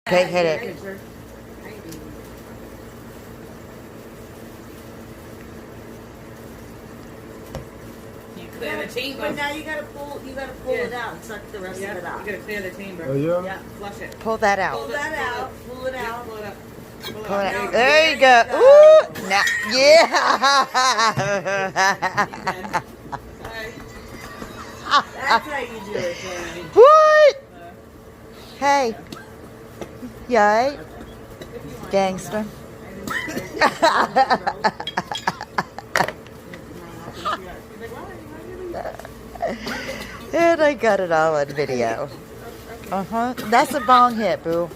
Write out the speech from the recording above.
Okay, hit it. You clear the chamber. But now you gotta pull it out and suck the rest of it out. You gotta clear the chamber. Oh, yeah? Yeah, flush it. Pull that out. Pull that out. Pull it Yeah, out. pull it up. Pull it Pull it up. out. There you go. Ooh, now, yeah. Sorry. That's how you do it, Danny. What? Hey. Yay. Gangster. And I got it all on video. That's a bong hit, boo.